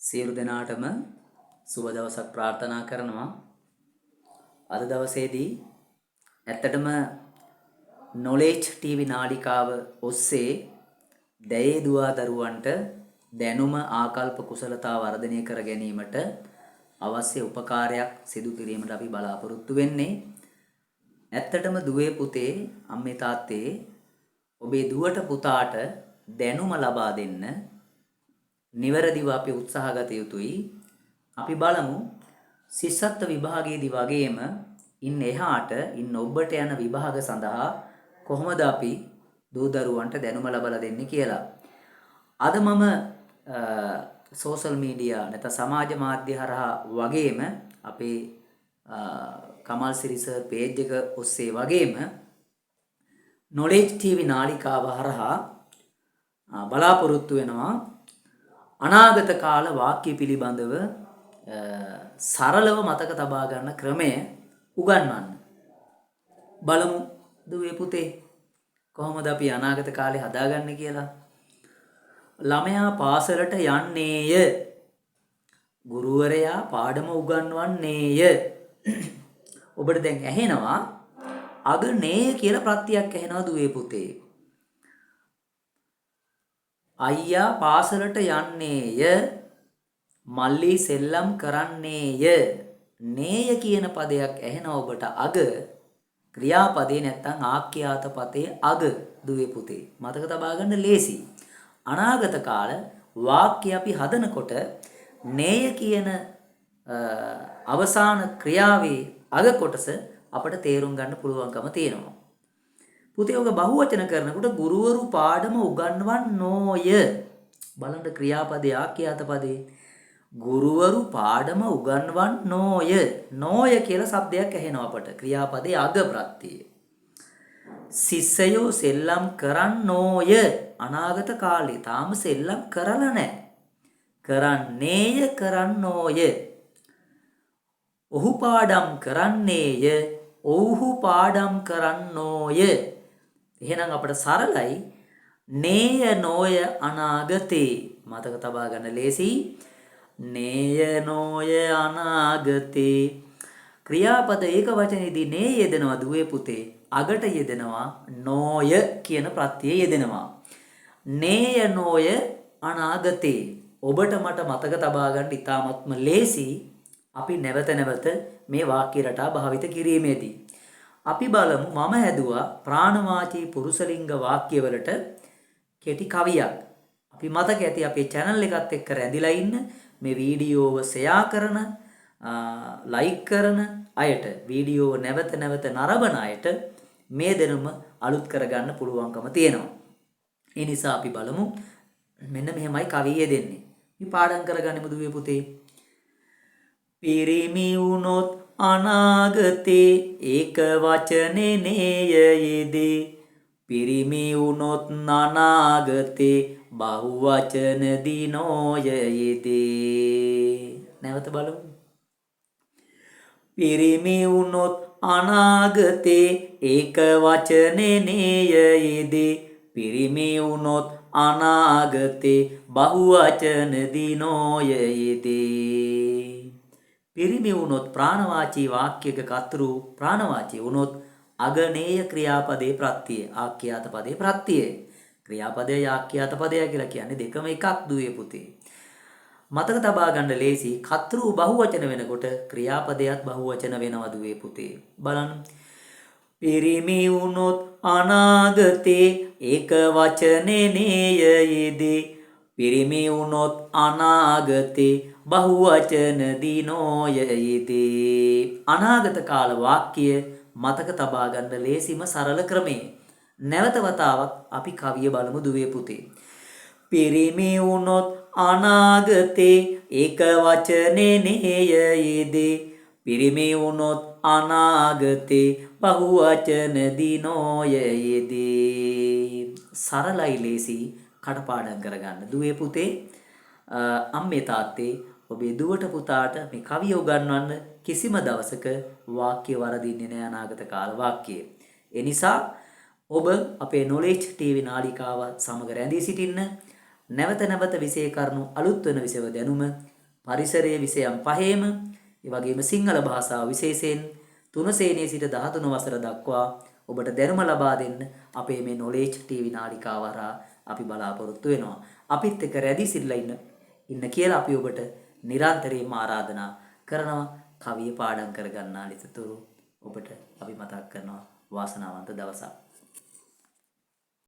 සියලු දෙනාටම සුබ දවසක් ප්‍රාර්ථනා කරනවා. අද දවසේදී ඇත්තටම knowledge TV නාලිකාව ඔස්සේ දැයේ දුවා දරුවන්ට දැනුම ආකල්ප කුසලතා වර්ධනය කර ගැනීමට අවශ්‍ය උපකාරයක් සිදු කිරීමට අපි බලාපොරොත්තු වෙන්නේ. ඇත්තටම දුවේ පුතේ අම්මේ තාත්තේ ඔබේ දුවට පුතාට දැනුම ලබා දෙන්න නිවැරදිව අපි උත්සාහ ගත යුතුයි. අපි බලමු ශිෂ්‍යත්ව විභාගයේදී වගේම ඉන් එහාට ඉන් ඔබට යන විභාග සඳහා කොහොමද අපි දූ දරුවන්ට දැනුම ලබා දෙන්නේ කියලා. අද මම සෝෂල් මීඩියා නැත්නම් සමාජ මාධ්‍ය හරහා වගේම අපේ කමල් සිරි සර් පේජ් එක ඔස්සේ වගේම knowledge TV නාලිකාව හරහා බලාපොරොත්තු වෙනවා අනාගත කාල වාක්‍ය පිළිබඳව සරලව මතක තබා ගන්න ක්‍රමය උගන්වන්න. බලමු දුවේ පුතේ කොහොමද අපි අනාගත කාලේ හදාගන්නේ කියලා. ළමයා පාසලට යන්නේය. ගුරුවරයා පාඩම උගන්වන්නේය. ඔබට දැන් ඇහෙනවා අගනේය කියලා ප්‍රත්‍යක් ඇහෙනවා දුවේ පුතේ. අයියා පාසලට යන්නේය. මල්ලි සෙල්ලම් කරන්නේය. නේය කියන පදයක් ඇහෙනවා ඔබට අග ක්‍රියාපදේ නැත්නම් ආඛ්‍යාත පදයේ අග දුවේ පුතේ. මතක තබා ගන්න ලේසි. අනාගත කාල වාක්‍ය අපි හදනකොට නේය කියන අවසාන ක්‍රියාවේ අග කොටස අපට තේරුම් ගන්න පුළුවන්කම තියෙනවා. පුතේ ඔබ බහුවචන කරනකොට ගුරුවරු පාඩම උගන්වන්නෝය. බලන්න ක්‍රියාපදයේ ආඛ්‍යාත පදේ ගුරුවරු පාඩම උගන්වන්නෝය. නෝය කියලා શબ્දයක් ඇහෙනවා අපට ක්‍රියාපදයේ අග ප්‍රත්‍යය. ශිෂ්‍යයෝ සෙල්ලම් කරන්නෝය. අනාගත කාලේ තාම සෙල්ලම් කරලා නැහැ. කරන්නේය කරන්නෝය. ඔහු පාඩම් කරන්නේය. ඔව්හු පාඩම් කරන්නෝය. එහෙනම් අපට සරලයි නේය නෝය අනාගතේ මතක තබා ගන්න ලේසි. නේය නෝය අනාගතේ ක්‍රියාපද ඒක වචනේදී නේ යෙදෙනවා දුවේ පුතේ. අගට යෙදෙනවා නෝය කියන ප්‍රත්‍යය යෙදෙනවා. නේය නෝය අනාගතේ ඔබට මට මතක තබා ගන්න ඉතාමත්ම ලේසි. අපි නැවත නැවත මේ වාක්‍ය රටා භාවිත කිරීමේදී අපි බලමු මම හැදුවා ප්‍රාණවාචී පුරුෂලිංග වාක්‍යවලට කෙටි කවියක්. අපි මතක ඇති අපේ channel එකත් එක්ක රැඳිලා ඉන්න මේ වීඩියෝව ෂෙයා කරන ලයික් කරන අයට වීඩියෝව නැවත නැවත නරඹන අයට මේ දැනුම අලුත් කරගන්න පුළුවන්කම තියෙනවා. ඒ නිසා අපි බලමු මෙන්න මෙහෙමයි කවිය දෙන්නේ. මේ පාඩම් කරගන්නෙමු දුවේ පුතේ. පිරිමි වුණොත් අනාගතේ ඒක වචනේ නේයයේදී. පිරිමි වුණොත් අනාගතේ බහුවචන දිනෝයයේදී. නැවත බලමු. පිරිමි වුණොත් අනාගතේ ඒක වචනේ නේයයේදී. පිරිමි වුණොත් අනාගතේ බහුවචන දිනෝයයේදී. පිරිමි වුණොත් ප්‍රාණවාචී වාක්‍යයක කතරු ප්‍රාණවාචී වුණොත් අගනේය ක්‍රියාපදේ ප්‍රත්‍යය ආඛ්‍යාත පදේ ප්‍රත්‍යය. ක්‍රියාපදය ආඛ්‍යාත පදය කියලා කියන්නේ දෙකම එකක් දුවේ පුතේ. මතක තබා ගන්න ලේසි. කතරු බහුවචන වෙනකොට ක්‍රියාපදයක් බහුවචන වෙනවා දුවේ පුතේ. බලන්න. පිරිමි වුණොත් අනාගතේ ඒක වචනේ නේයයේදී. පිරිමි වුණොත් අනාගතේ බහුවචන දිනෝයයේදී. අනාගත කාල වාක්‍ය මතක තබා ගන්න ලේසිම සරල ක්‍රමය. නැවත වතාවක් අපි කවිය බලමු දුවේ පුතේ. පිරිමි වුණොත් අනාගතේ ඒක වචනේ නේයයේදී. පිරිමි වුණොත් අනාගතේ බහුවචන දිනෝයයේදී. සරලයි ලේසි කටපාඩම් කරගන්න දුවේ පුතේ. අම්මේ තාත්තේ ඔබේ දුවට පුතාට මේ කවිය උගන්වන්න කිසිම දවසක වාක්‍ය වරදින්නේ නැහැ අනාගත කාල වාක්‍ය. ඒ නිසා ඔබ අපේ knowledge TV නාලිකාව සමග රැඳී සිටින්න. නැවත නැවත විෂය කරුණු අලුත් වෙන විෂය දැනුම පරිසරයේ විෂයන් 5ෙම ඒ වගේම සිංහල භාෂාව විශේෂයෙන් 3 ශ්‍රේණියේ සිට 13 වසර දක්වා ඔබට දැනුම ලබා දෙන්න අපේ මේ knowledge TV නාලිකාව හරහා අපි බලාපොරොත්තු වෙනවා. අපිත් එක්ක රැඳී සිටලා ඉන්න කියලා අපි ඔබට නිරන්තරයෙන්ම ආරාධනා කරනවා. කවිය පාඩම් කරගන්නා ලෙසතුරු ඔබට අපි මතක් කරනවා වාසනාවන්ත දවසක්.